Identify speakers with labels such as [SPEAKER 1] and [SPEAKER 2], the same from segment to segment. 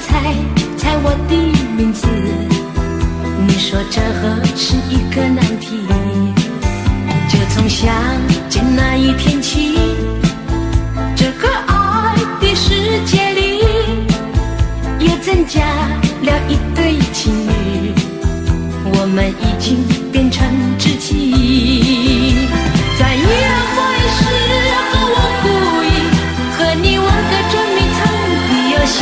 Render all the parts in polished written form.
[SPEAKER 1] 猜猜我的名字？你说这是一个难题。就从相见那一天起，这个爱的世界里也增加了一对情侣，我们已经变成知己。在约会时和我故意和你玩个捉迷藏的游戏，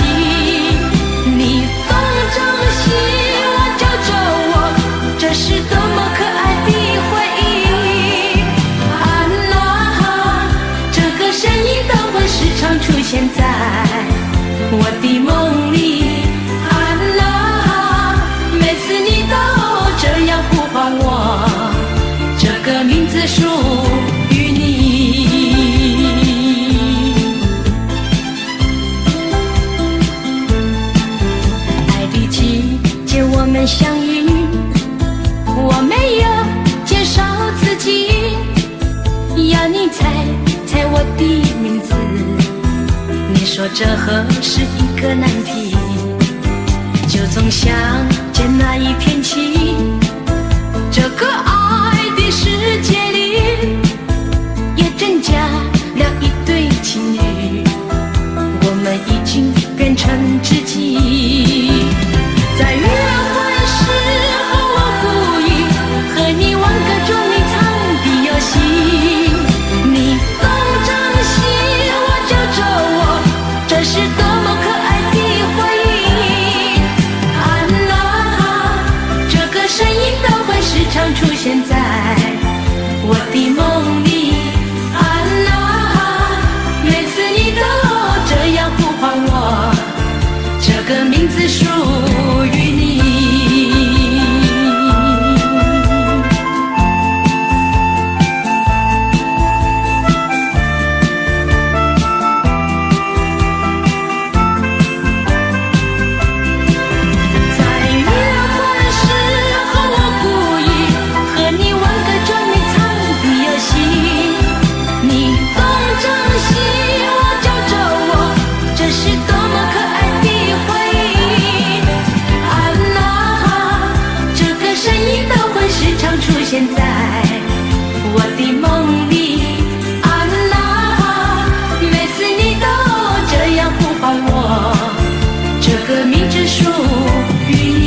[SPEAKER 1] 你东张西望揪着我，这是多么可爱的回忆。安娜，这个声音都会时常出现在我的梦里。安娜，每次你都这样呼唤我，这个名字属于你。爱的季节我们相遇，我没有介绍自己，要你猜猜我的名字。你说这是一个难题。就从相见那一天起，这个爱的世界里也增加了一对情侣，我们已经变成知己。在约会时和我故意和你玩个捉迷藏的游戏，你东张西望揪着我，这是多么可爱的回忆。安娜，这个声音都会时常出现在我的梦里。安娜，每次你都这样呼唤我，这个名字属于你。出现在我的梦里。安娜，每次你都这样呼唤我，这个名字属于你。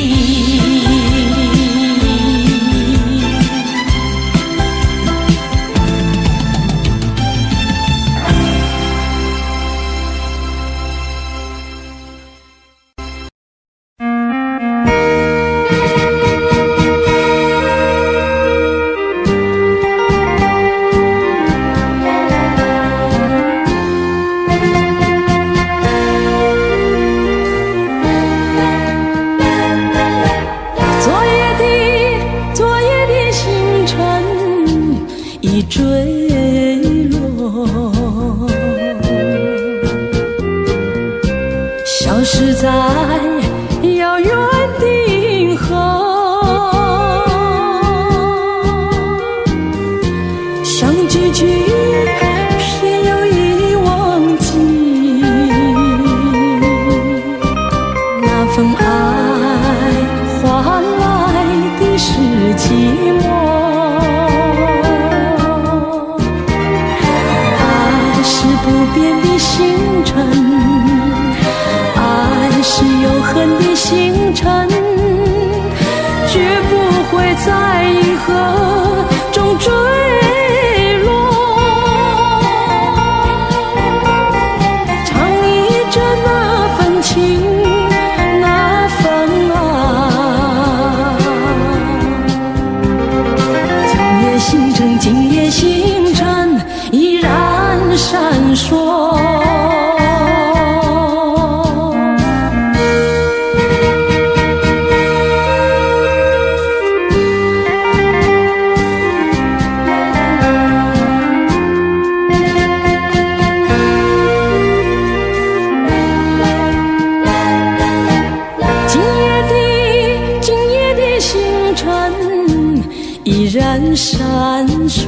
[SPEAKER 1] 闪烁，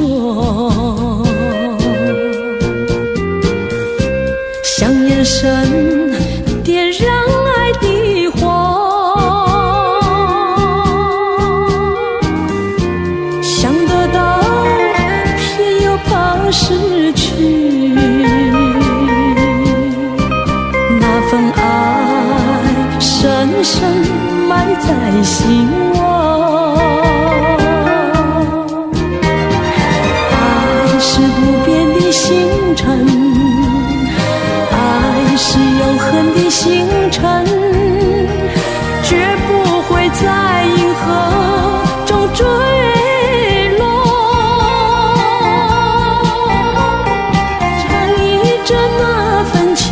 [SPEAKER 1] 像眼神点燃爱的深埋在心窝。爱是不变的星辰，爱是永恒的星辰，绝不会在银河中坠落。缠依着那份情，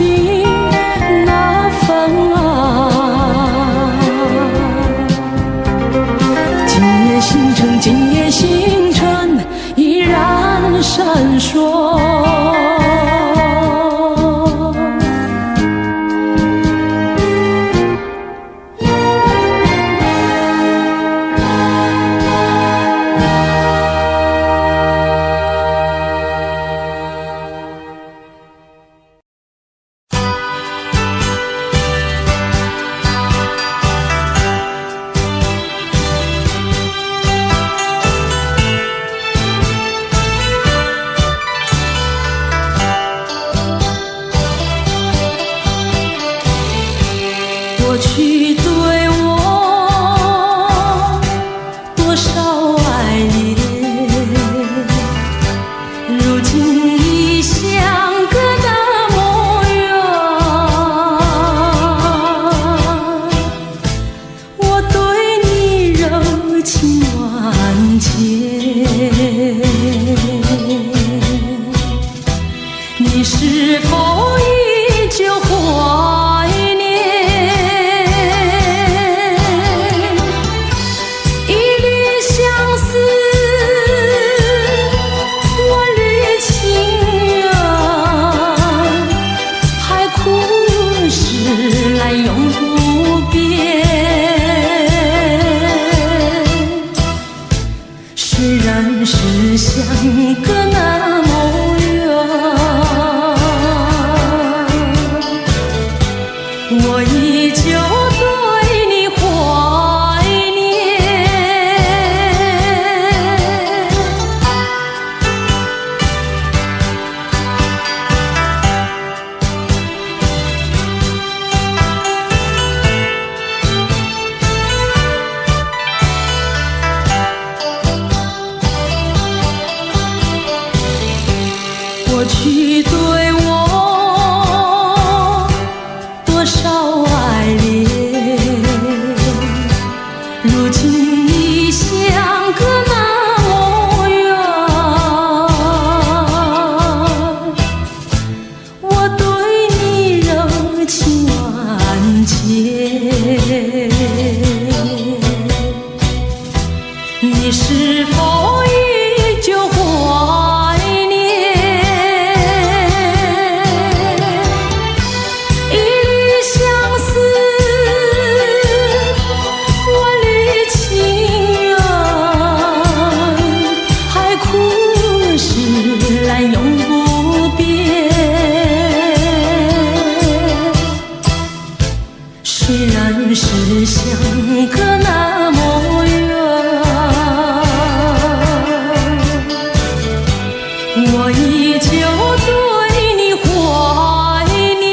[SPEAKER 1] 那份爱。今夜星辰，今夜星辰依然闪烁。过去对我多少爱恋，如今已相隔那么远。我对你柔情万千，你是否依旧怀念？是相隔那么远，我依旧对你怀念。过去对我多少爱恋，如今已相隔那么远。我对你柔情万千，你是否依旧怀念？虽然是相隔那么远，我依旧对你怀念。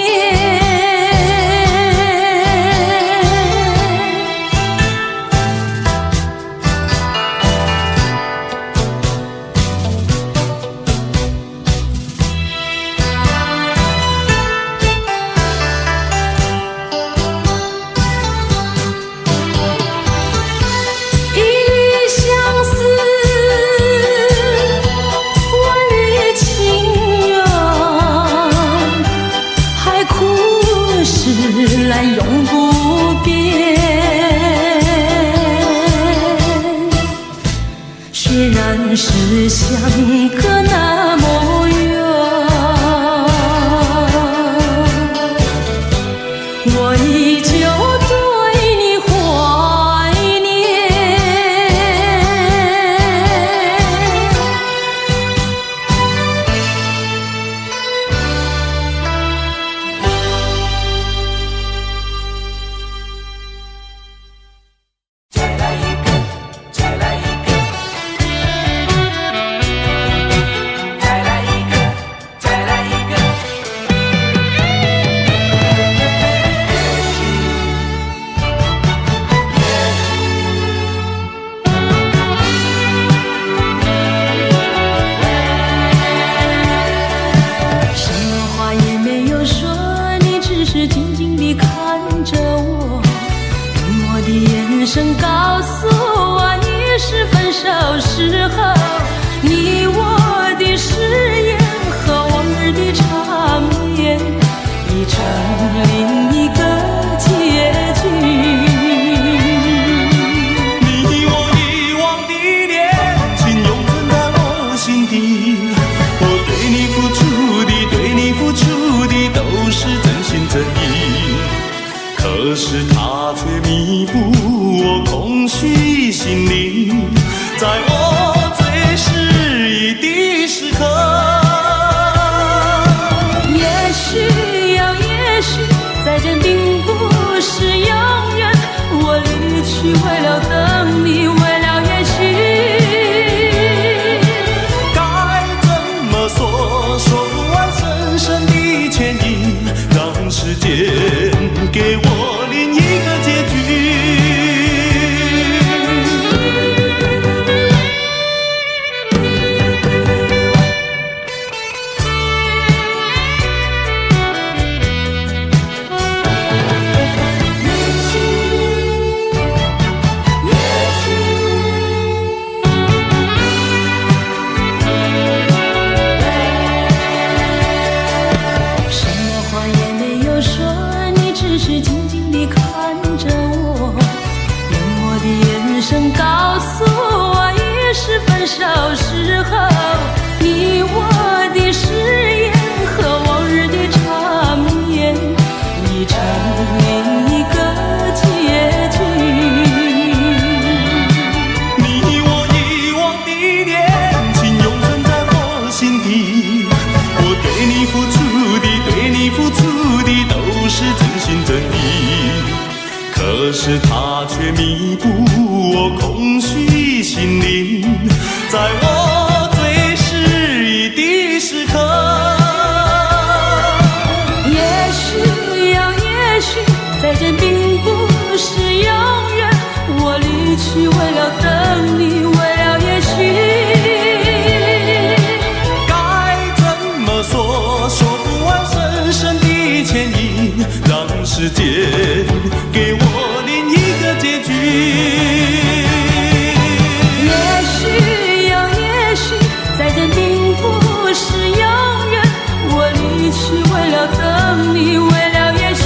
[SPEAKER 1] 来永不变，虽然是相隔那么远，我依旧对你怀念。声告诉我你是分手时候你我的誓言和往日的缠绵已成另一个结局。
[SPEAKER 2] 你我遗忘的恋情永存在我心底，我对你付出的都是真心真意，可是他却弥补我空虚心灵，在我最失意的时刻。
[SPEAKER 1] 也许再见并不是永远，我离去为了等你，为了也许
[SPEAKER 2] 该怎么说，说不完深深的歉意，让时间给我另一个结局。
[SPEAKER 1] 告诉我已是分手时候你我的誓言和往日的缠绵已成另一个结局。
[SPEAKER 2] 你我遗忘的恋情永存在我心底，我对你付出的都是真心真意，可是他却弥补我空虚心灵，在我最失意的时刻。
[SPEAKER 1] 也许再见并不是永远，我离去为了等你，为了也许
[SPEAKER 2] 该怎么说，说不完深深的歉意，让时间给我另一个结局。
[SPEAKER 1] 也许再见并不是永远，我离去为了等你，为了也许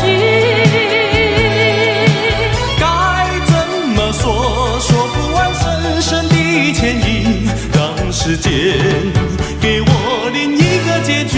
[SPEAKER 2] 该怎么说，说不完深深的歉意，让时间给我另一个结局。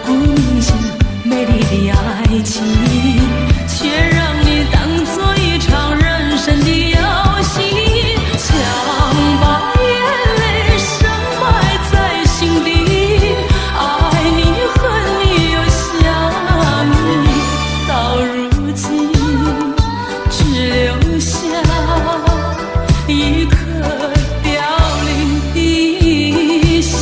[SPEAKER 1] 故乡，美丽的爱情，却让你当作一场人生的游戏，强把眼泪深埋在心底，爱你恨你又想你，到如今只留下一颗凋零的心。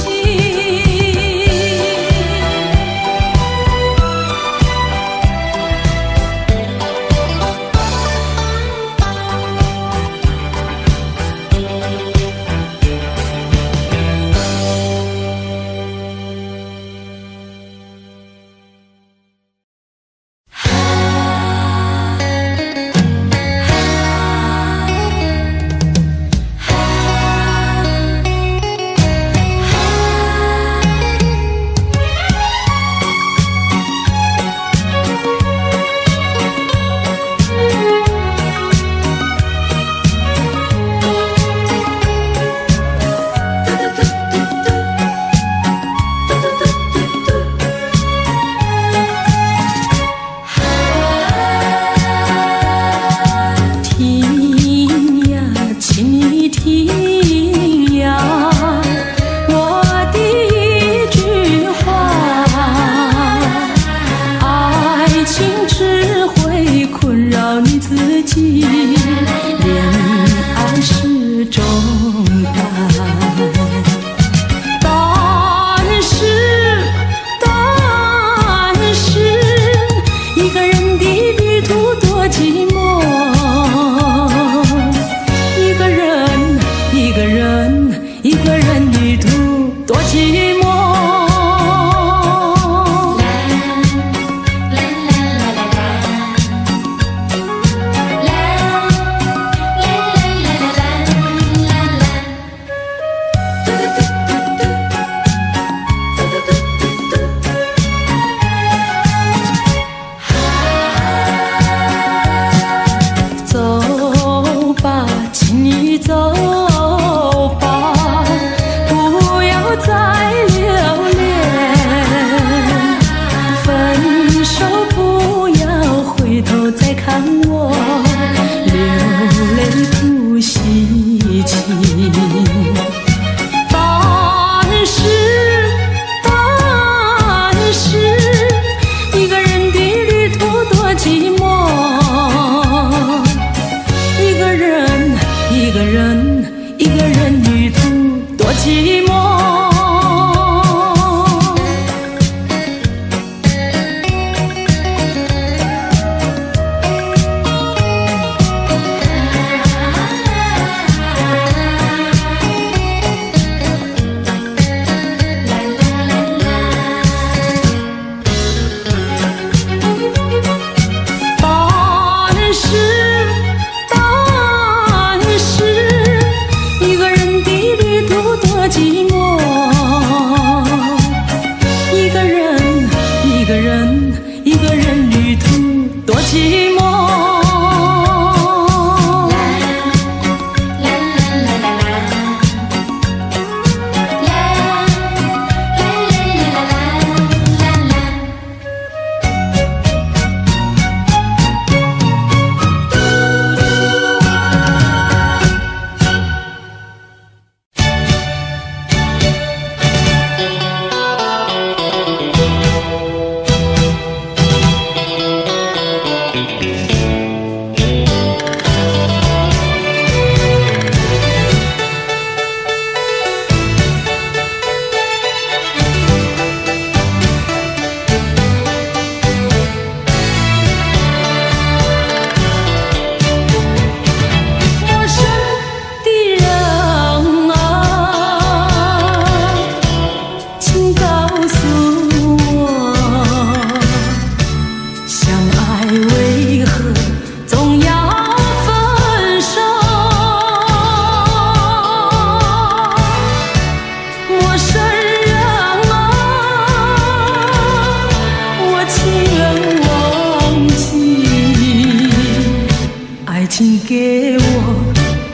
[SPEAKER 1] 请给我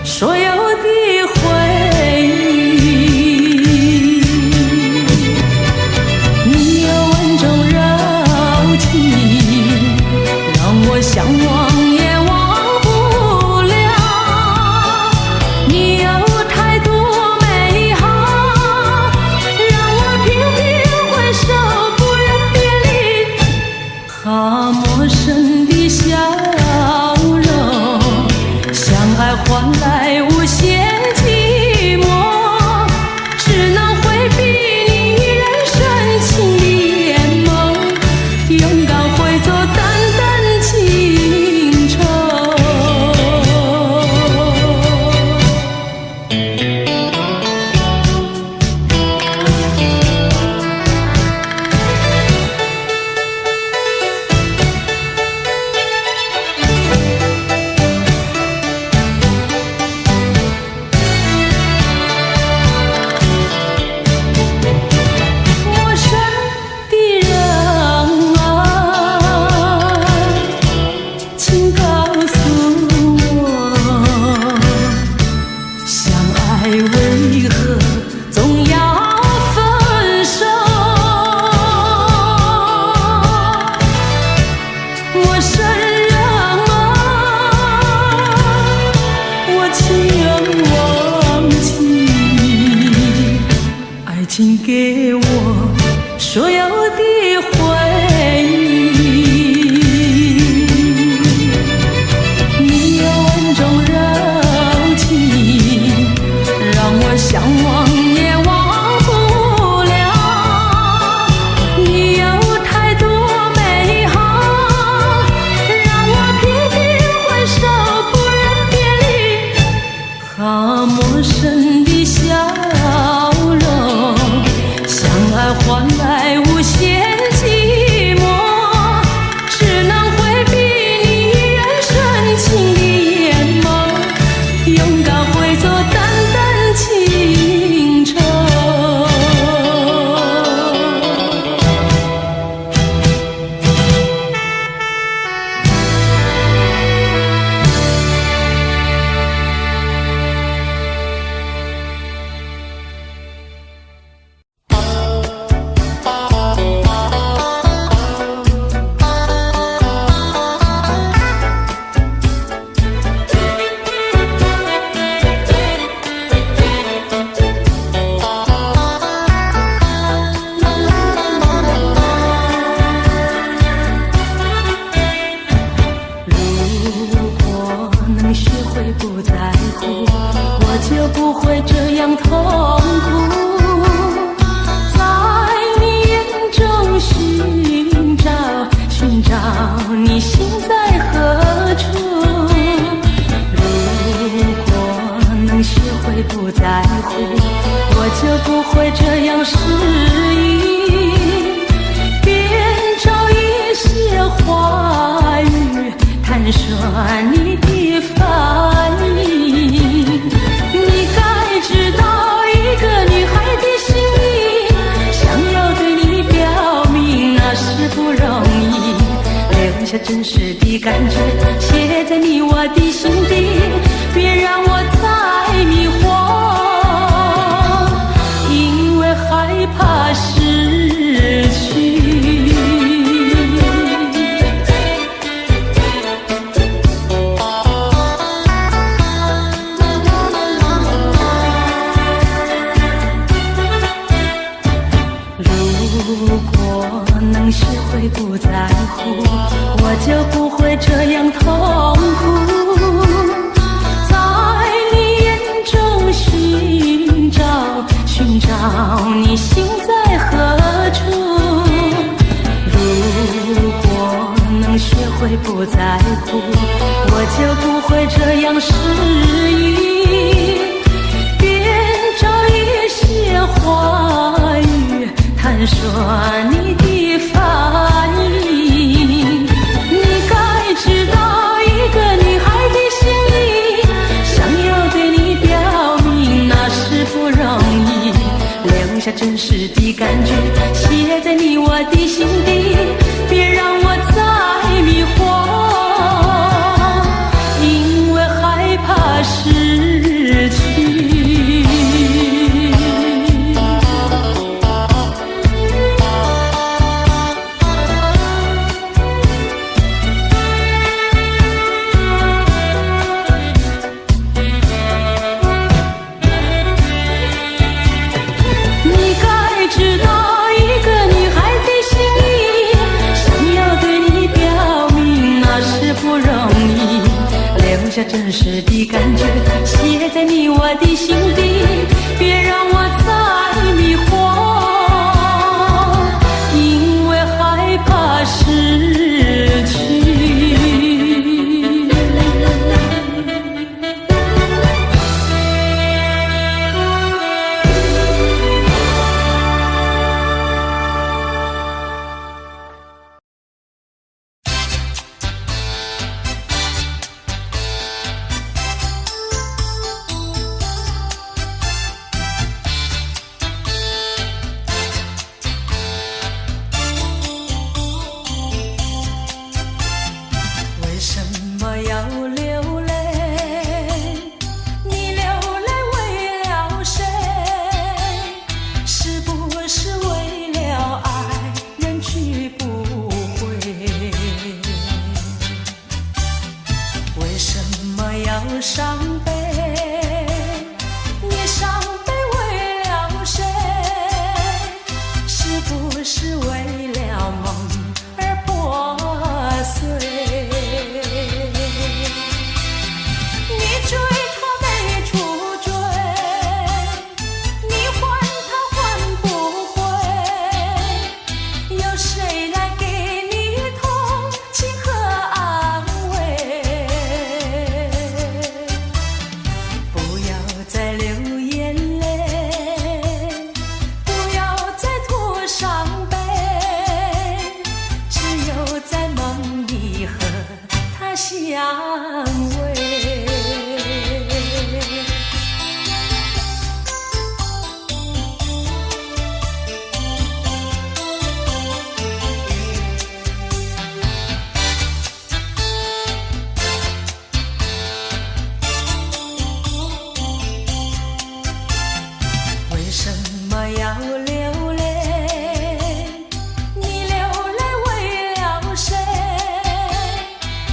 [SPEAKER 1] 所有的回忆。我所有的回忆。你有稳重柔情，让我向往也忘不了。你有太多美好，让我频频回首，不忍别离。好陌生的笑容，相爱换来无限寂寞，只能回避你眼深情的眼眸，勇敢会做淡淡情愁。不在乎，我就不会这样痛苦。在你眼中寻找你心在何处。如果能学会不在乎，我就不会这样失意。别找一些话语探索你的反应，你该知道一个女孩的心意，想要对你表明那是不容易，留下真实的感觉，写在你我的心底，别让我再迷惑，因为害怕失去。学会不在乎，我就不会这样痛苦。在你眼中寻找你心在何处。如果能学会不在乎，我就不会这样失意。别找一些话语探索你的反应，你该知道一个女孩的心意，想要对你表明那是不容易，留下真实的感觉，写在你我的心底，别让我再迷惑，因为害怕失去。留下真实的感觉，写在你我的心底，别让我再迷惑，因为害怕失去。不是为了梦而破碎？你追他没处追，你还他还不回，有谁来给你同情和安慰？不要再流眼泪，不要再吐伤悲，只有在梦里和他相偎。为什么要流泪？你流泪为了谁？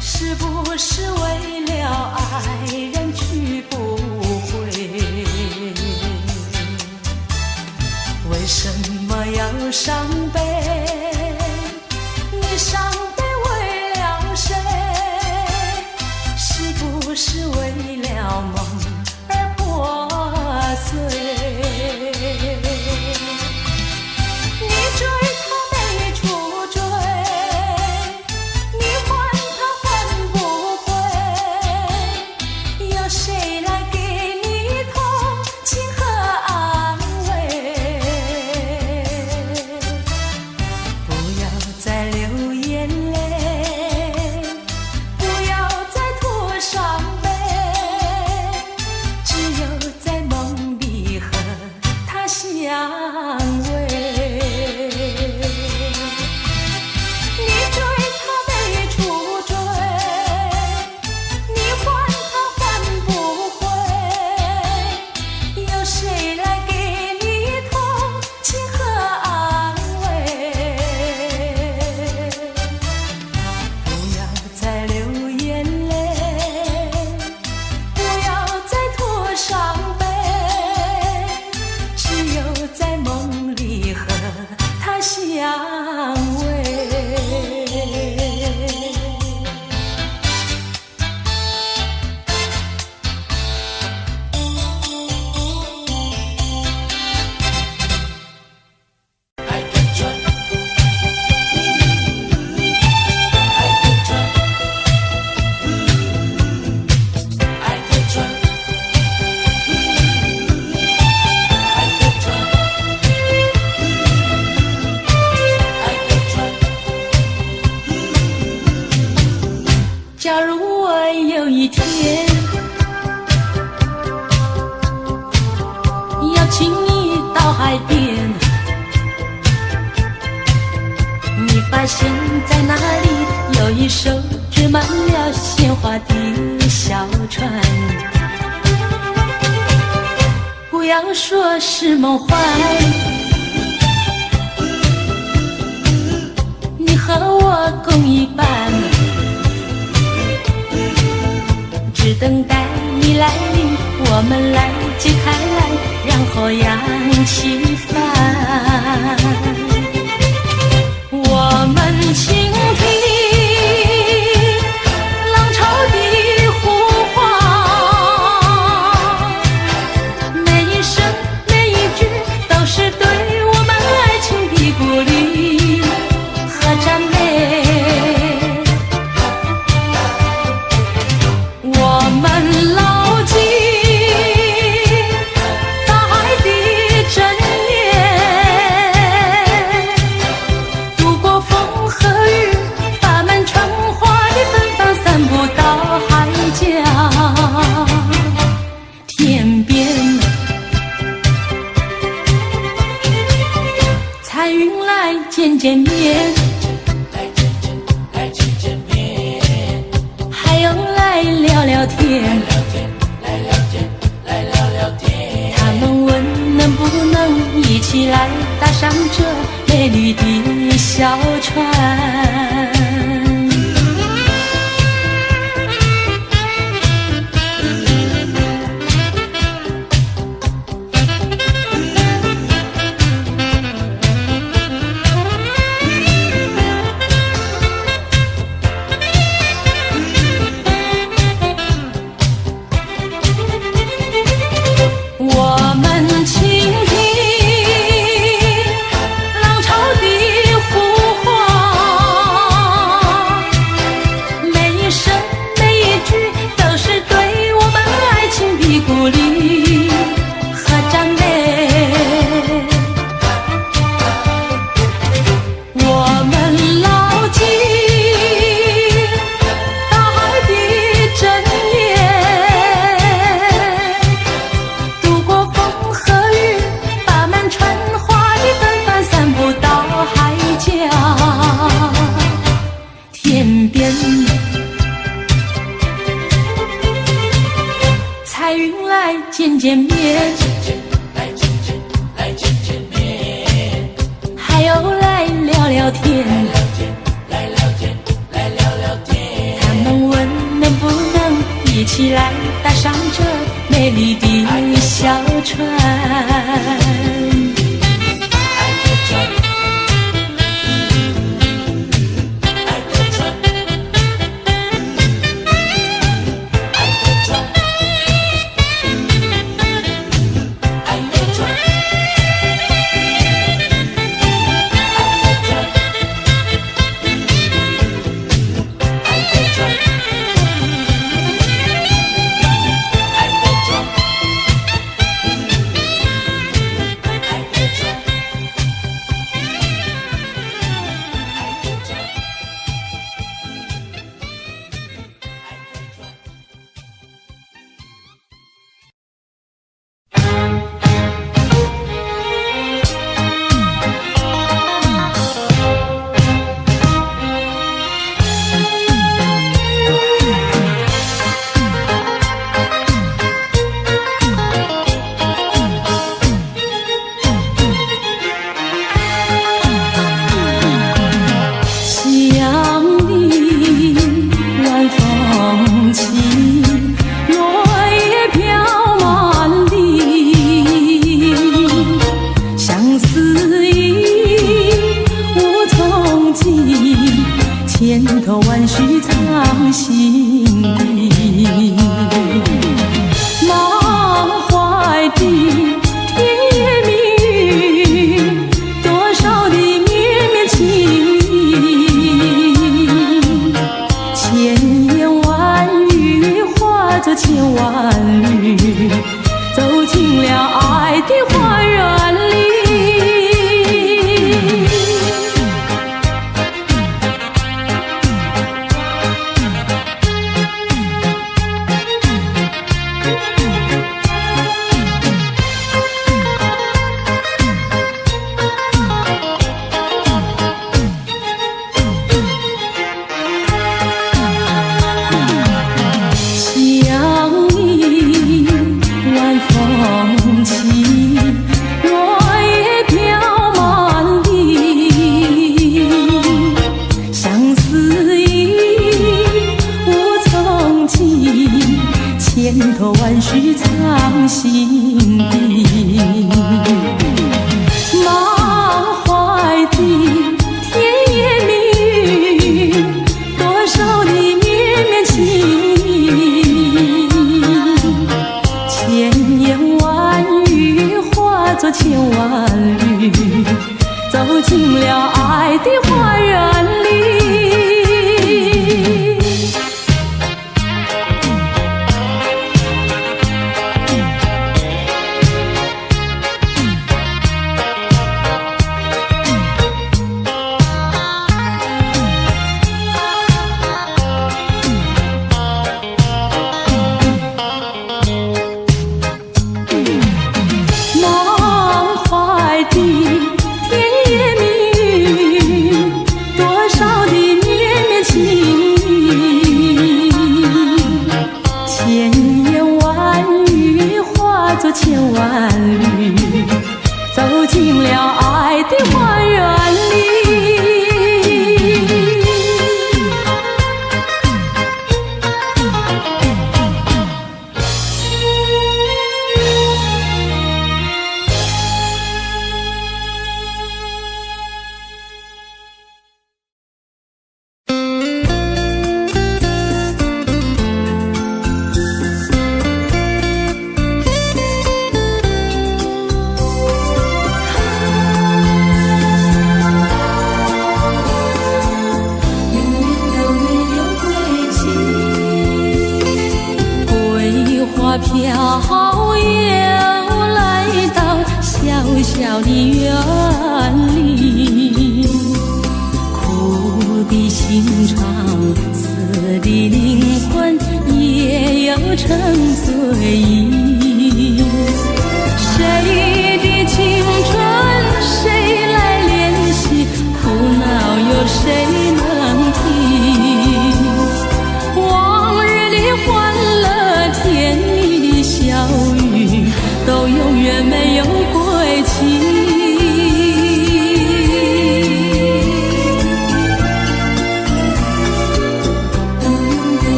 [SPEAKER 1] 是不是为了爱人去不回？为什么要伤悲？你伤悲为了谁？是不是为了梦而破碎？你追他没处追，你还他还不回，有谁来给你同情和安慰？不要再流眼泪，不要再吐伤悲，只有在梦里和他相偎。你追他没处追，你还他还不回，有谁来给你同情和安慰？不要再流眼泪，不要再吐伤悲，只有在梦里和他相偎。假如我有一天邀请你到海边，你发现在那里有一艘织满了鲜花的小船，不要说是梦幻，你和我共一半，只等待你来临，我们来解开来，然后扬起帆。我们倾听浪潮的呼唤，每一声每一句都是对我们爱情的鼓励和赞美。我们牢记大海的真言，度过风和雨，把满春花的芬芳散布到海角天边。彩云来见见面，还有来聊聊天，他们问能不能一起来搭上这美丽的小船。见面，还有来聊聊天，他们问能不能一起来搭上这美丽的小船。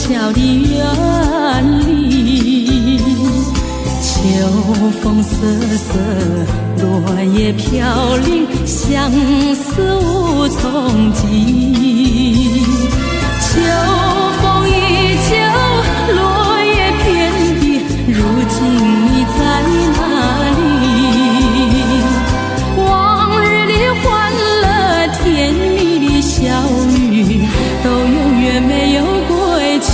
[SPEAKER 1] 小的园里，秋风瑟瑟，落叶飘零，相思无从寄。秋风依旧，落叶遍地，如今你在哪里？往日的欢乐，甜蜜的笑语，都永远没有归期。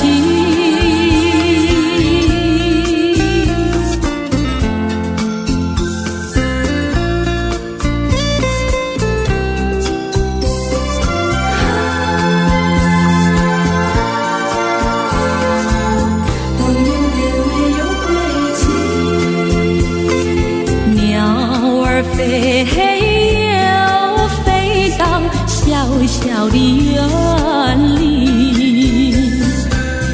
[SPEAKER 1] 飞又飞到小小的园里，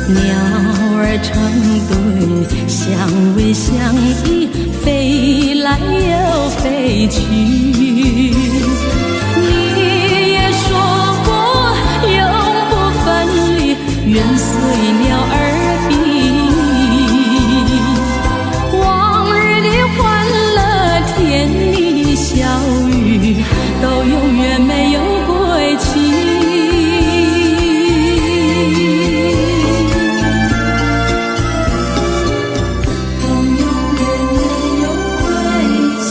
[SPEAKER 1] 鸟儿成对，相偎相依，飞来又飞去。你也说过永不分离，愿随鸟儿飞。往日的欢乐，甜蜜的笑语，都永远没有归期。都永远没有归期。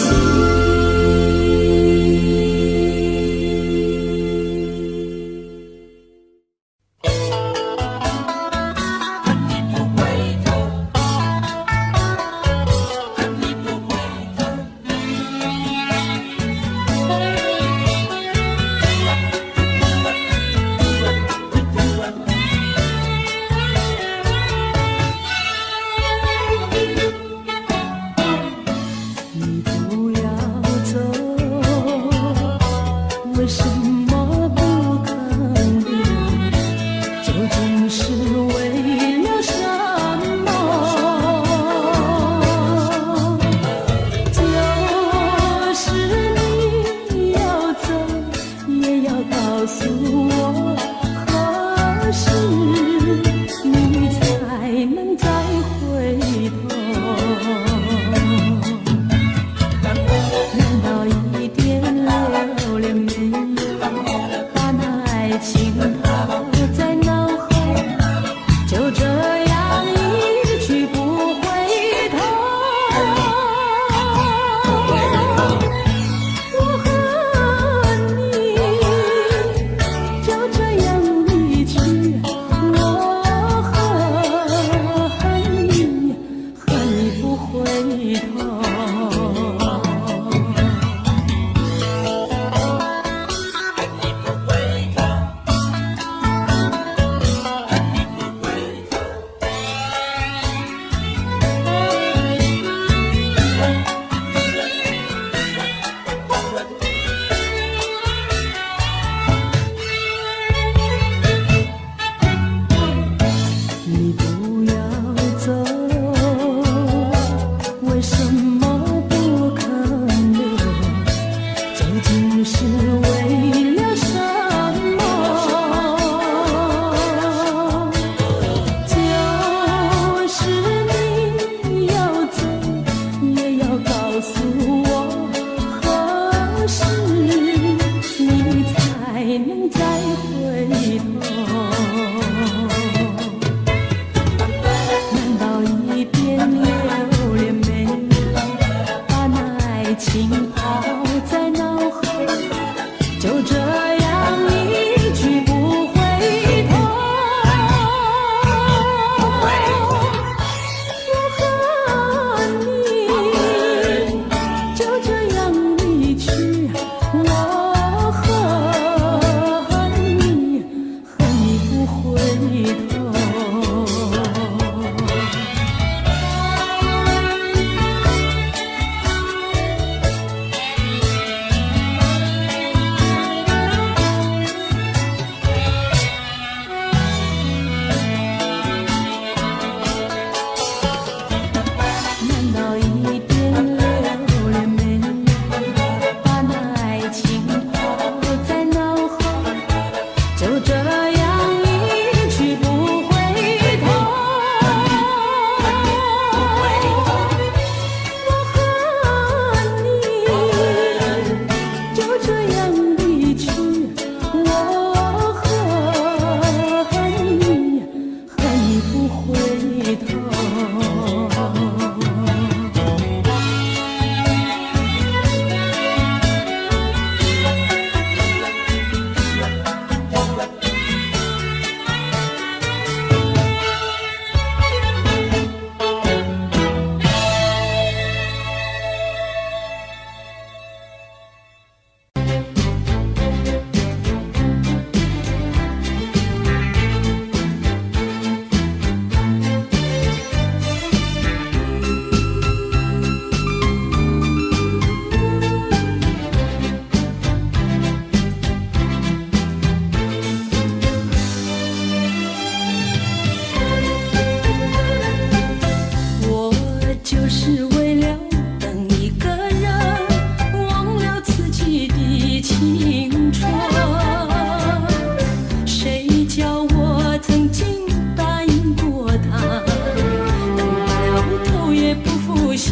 [SPEAKER 1] 息。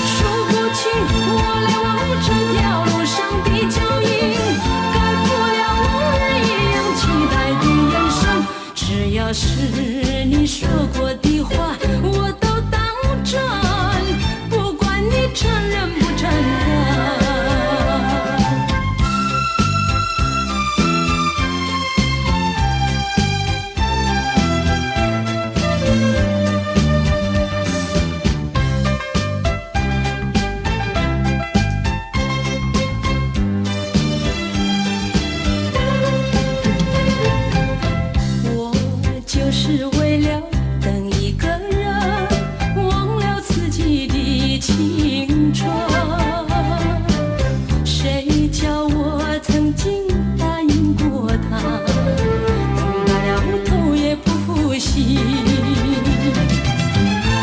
[SPEAKER 1] 数不清我来往这条路上的脚印，改不了往日一样期待的眼神。只要是你说过的话，我都当真，不管你承认不承认。就是为了等一个人，忘了自己的青春。谁叫我曾经答应过他，等到了头也不复习。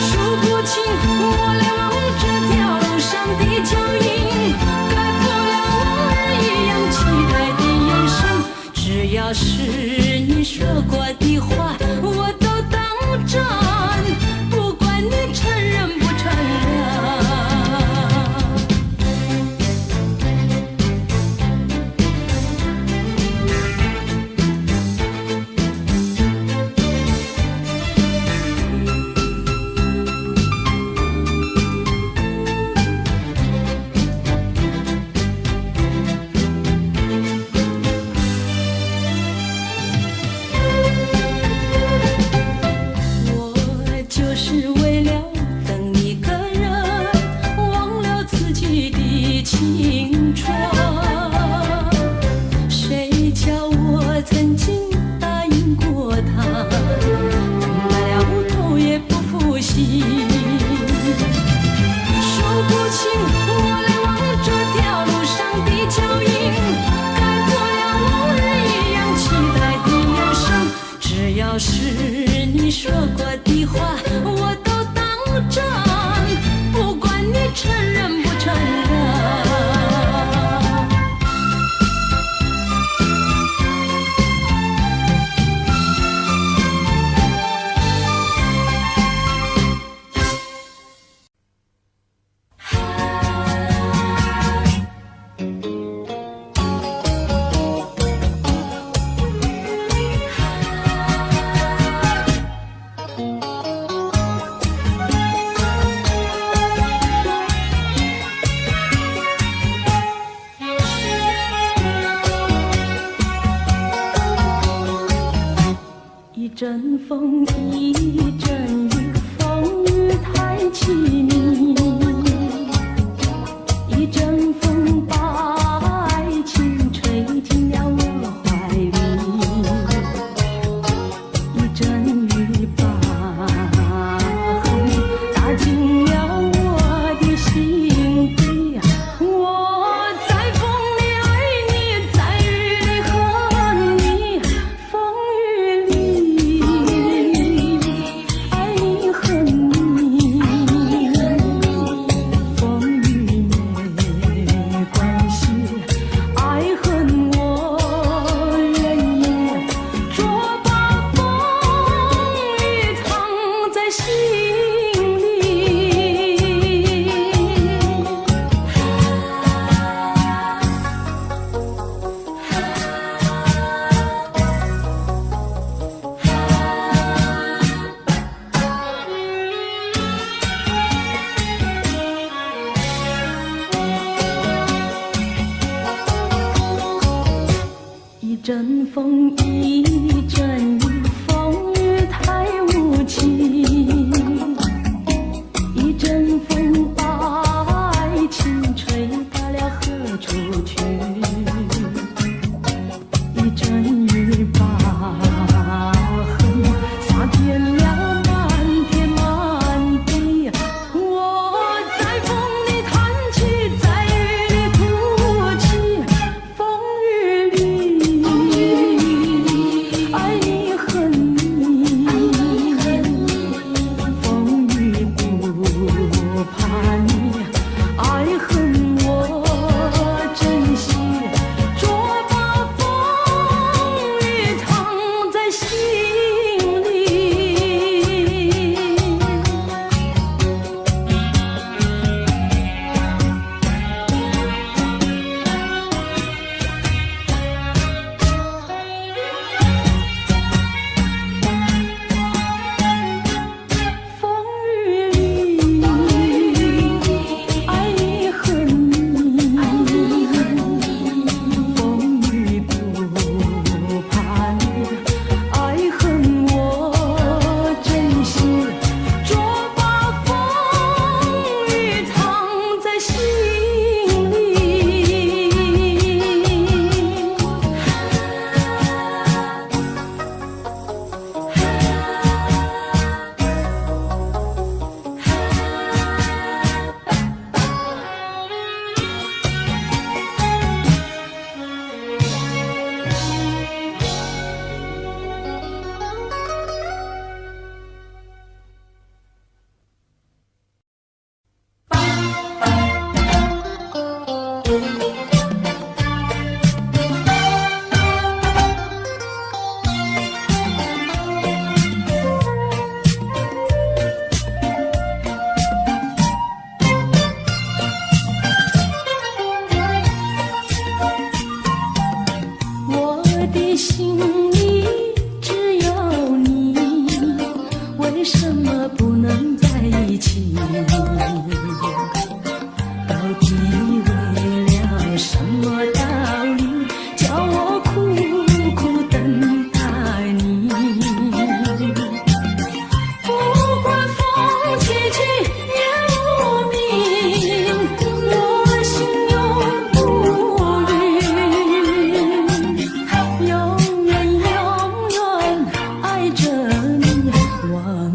[SPEAKER 1] 数不清我来往这条路上的脚印，改不了往日一样期待的眼神。只要是你说过的话，我都当真，不管你承认不承认。就是为了等一个人，忘了自己的青春。谁叫我曾经答应过他，等到了头也不复习。数不清我来往这条路上的脚印，改不了往日一样期待的眼神。只要是你说过的话，我都当真，不管你承认不承认。一阵风，一阵雨，风雨太凄迷。一阵风把爱情吹进了我怀里，一阵雨把恨打进了我的心底。我在风里爱你，在雨里恨你，风雨里爱你恨你，风雨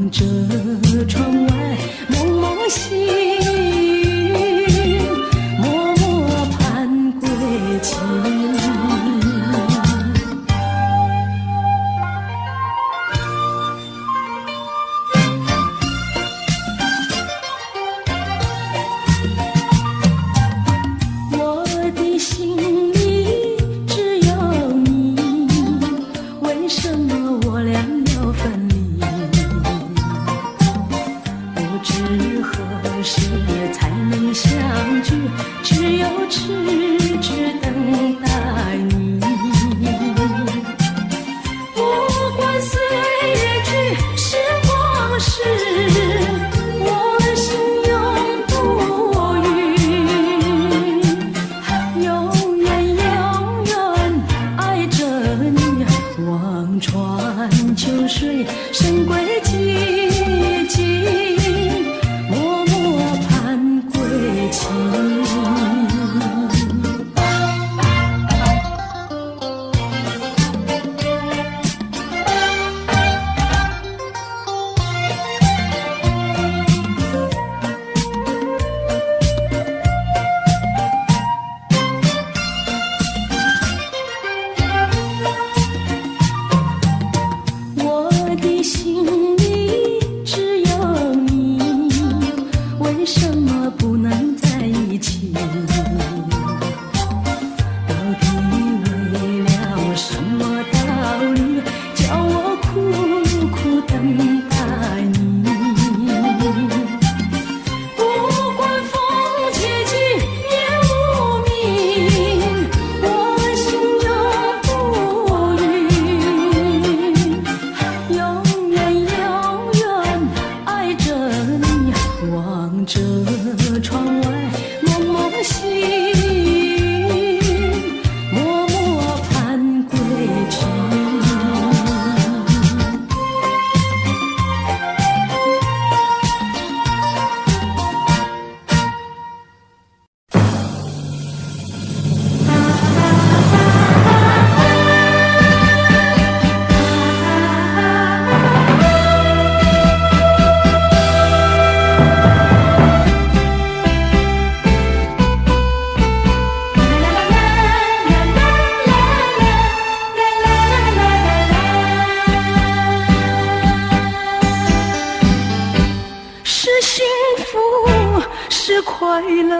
[SPEAKER 1] 着窗外蒙蒙星，默默盼归期。我的心里只有你，为什么我俩要分离？不知何时才能相聚，只有痴痴等待你。不管岁月去，时光逝，我心永不渝，永远永远爱着你。望穿秋水，神归寂静，默默盼归期。我的心里只有你，为什么不能在一起？到底为了什么道理，叫我苦苦等待你？不管风几级也无名，我心永不渝，永远永远爱着你。望着窗外蒙蒙星，默默盼归期。是幸福，是快乐，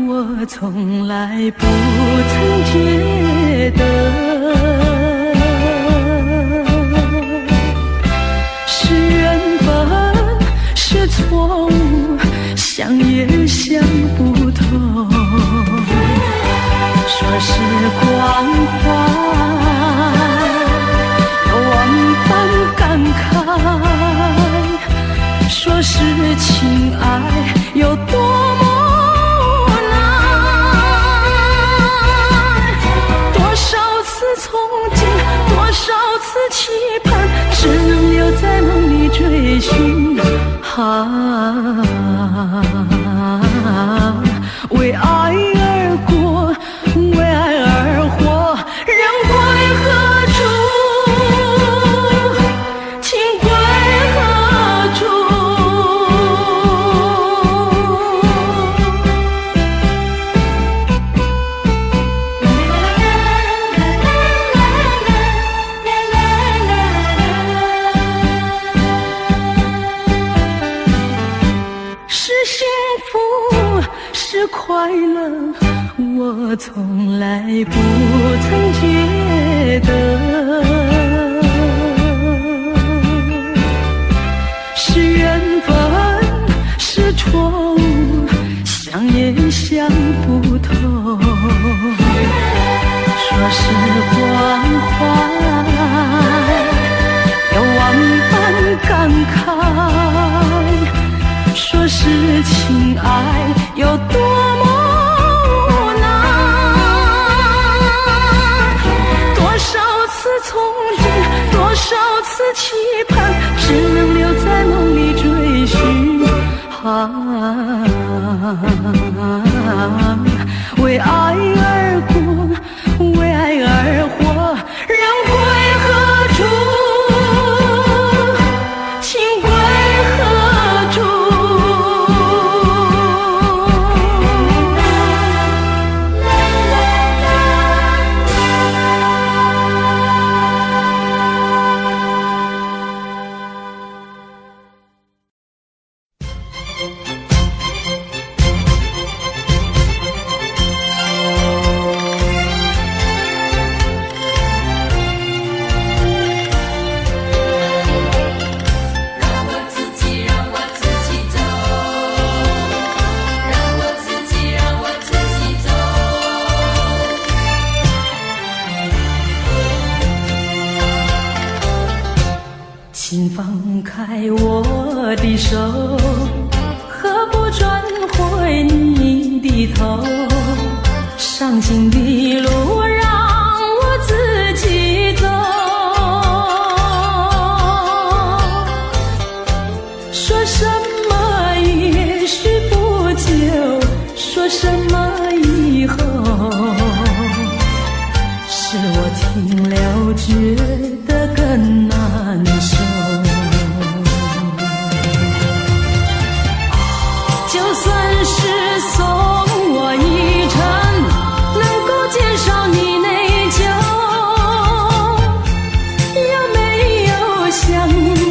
[SPEAKER 1] 我从来不曾觉得。是缘分，是错误，想也想不透。说是关怀，有万般感慨。说是情爱有多么无奈，多少次憧憬，多少次期盼，只能留在梦里追寻。为爱而过，为爱而活，人归何处？情归何处？是幸福，是快乐，我从来不曾觉得。是缘分，是错误，想也想不透。说是关怀，有万般感慨。说是情爱有多么无奈，多少次憧憬，多少次期盼，只能留在梦里追寻。为爱而过，为爱而活，人归何处？情归开我的手，何不转回你的头？伤心的路让我自己走。说什么也许不久，说什么以后，是我听了觉得更难受。就算是送我一程，能够减少你内疚，有没有想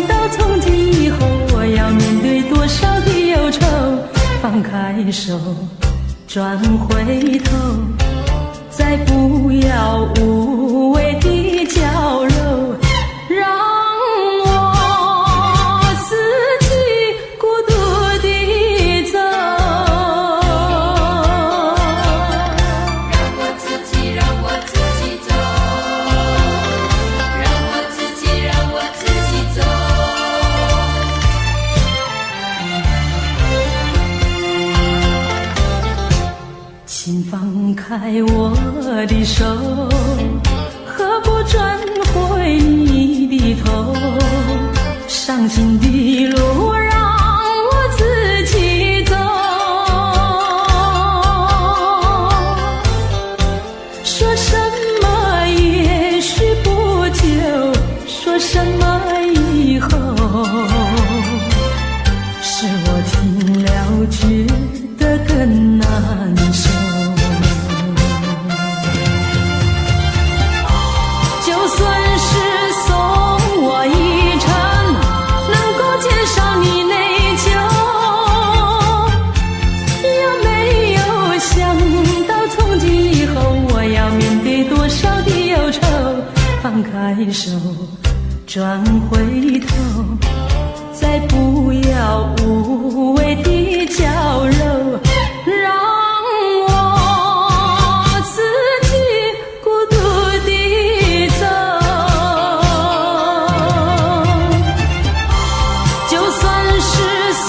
[SPEAKER 1] 到从今以后我要面对多少的忧愁？放开手，转回头，再不要无谓的娇柔，让我自己孤独地走。
[SPEAKER 3] 让我自己走，让我自己走。
[SPEAKER 1] 请放开我的手，何不转回你的头？伤心的路让我自己走。说什么也许不久，说什么以后，是我听了觉得更难受。就算是送我一程，能够减少你内疚，有没有想到从今以后我要面对多少的忧愁？放开手，转回头，再不要无谓的娇柔，让我自己孤独地走。就算是送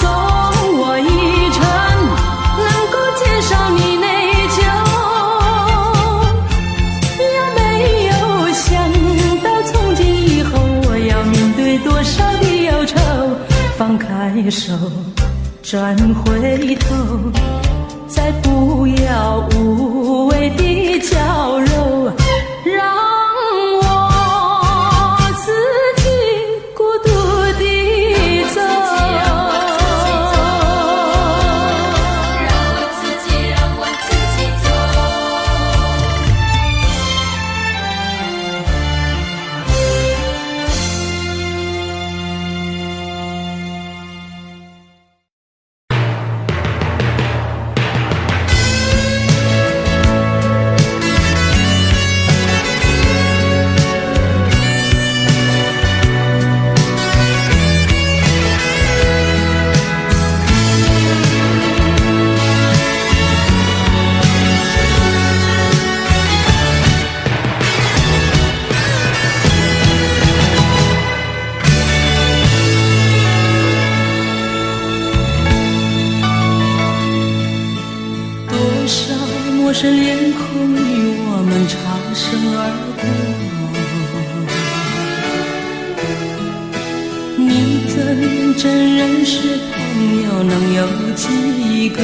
[SPEAKER 1] 我一程，能够减少你内疚，有没有想到从今以后我要面对多少的忧愁？放开手，转回头，再不要无谓的娇柔，让我自己孤独地走。
[SPEAKER 3] 让我自己走。
[SPEAKER 1] 多少陌生脸孔与我们擦身而过，你真认识朋友能有几个？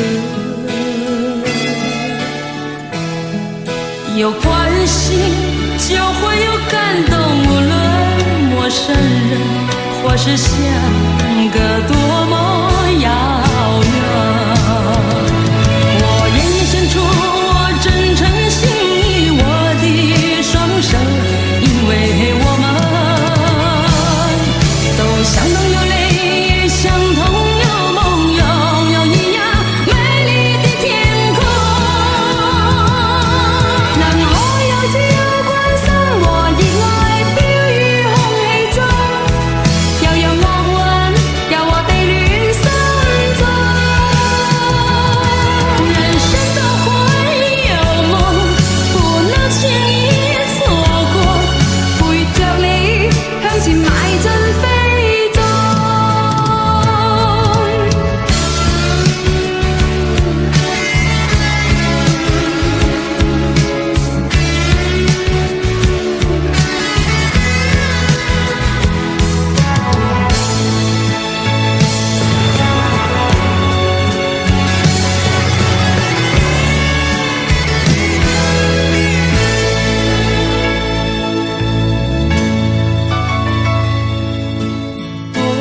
[SPEAKER 1] 有关系就会有感动，无论陌生人或是相隔多么遥远。我愿意献出我真诚心意，我的双手，因为我们都相同有泪，相同有梦，拥有一样美丽的天空。让我有自由观赏我的爱飘于空气中，遥遥望望，要我的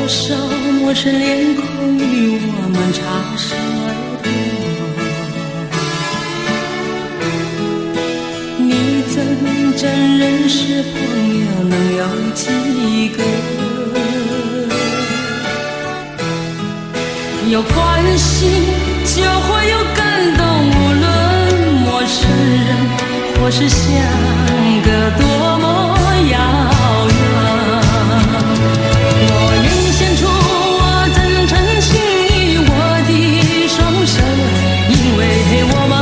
[SPEAKER 1] 手陌生脸孔与我们擦身而过，你真认识朋友能有几个？有关系就会有感动，无论陌生人或是相隔多么遥远。我愿献出我真诚心意，我的双手，因为我们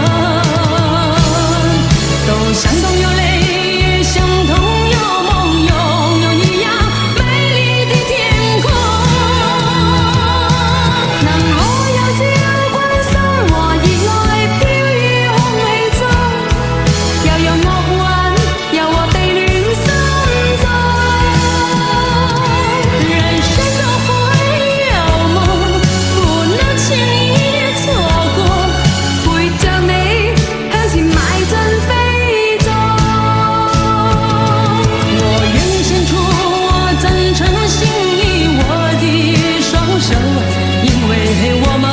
[SPEAKER 1] 都相同有泪，相同有梦，拥有一样美丽的天空。能我有朝關心和熱愛飄於空氣中，又有惡運誘惑地亂心中。人生都會有夢，不能輕易錯過，陪着你向前邁進飛縱。我願獻出我真誠心意，我的雙手，因為我們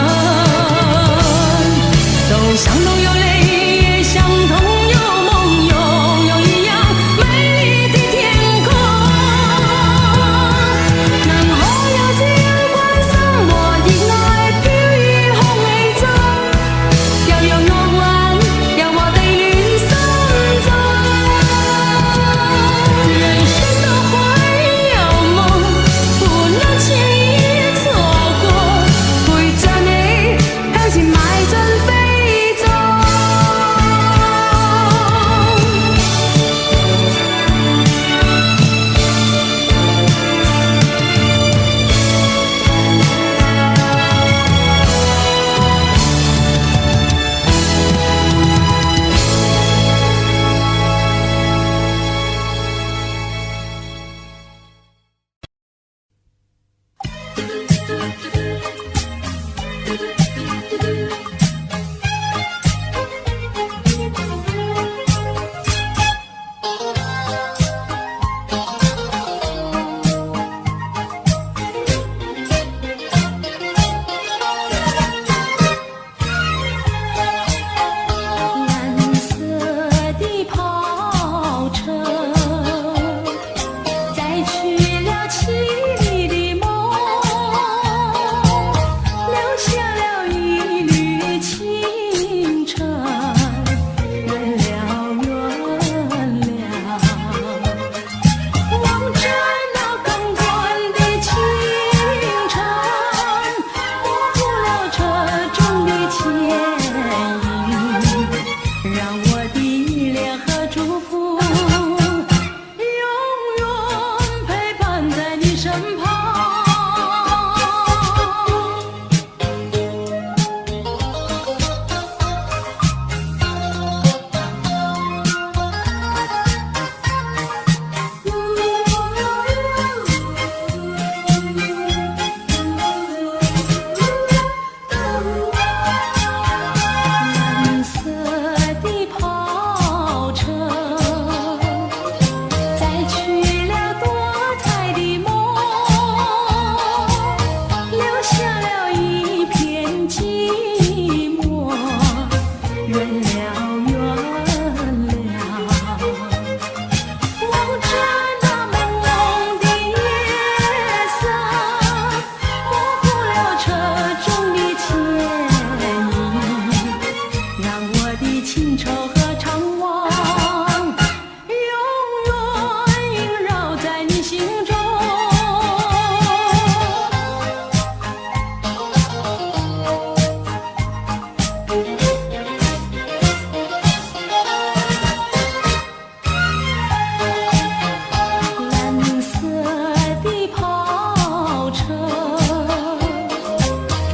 [SPEAKER 1] 都相同有淚，相同有夢，擁有一樣美麗的天空。能可有這樣關心和熱愛飄於空氣中，又有惡運誘惑地亂心中。人生都會有夢，不能輕易錯過，陪着你向前邁進飛縱。蓝色的跑车载去了凄厉的梦，留下了一缕清澈，远了远了。望着那钢管的清晨，模糊了车中的牵引，让我的脸和祝福永远陪伴在你身旁。蓝色的跑车载去了多彩的梦，留下了一片寂寞，远了远了。望着那朦胧的夜色，模糊了车中的牵引，让我的情愁和怅惘永远萦绕在你心中。蓝色的跑车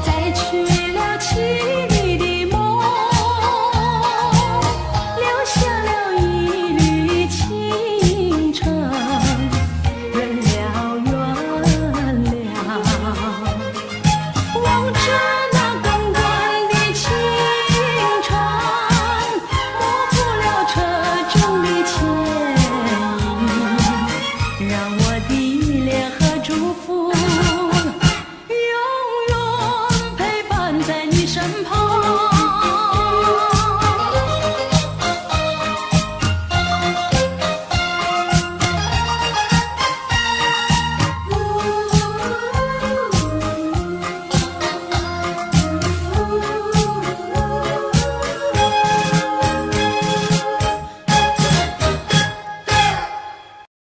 [SPEAKER 1] 载去了凄厉的梦，留下了一缕清澈，远了远了。望着那钢管的清晨，模糊了车中的牵引，让我的脸和祝福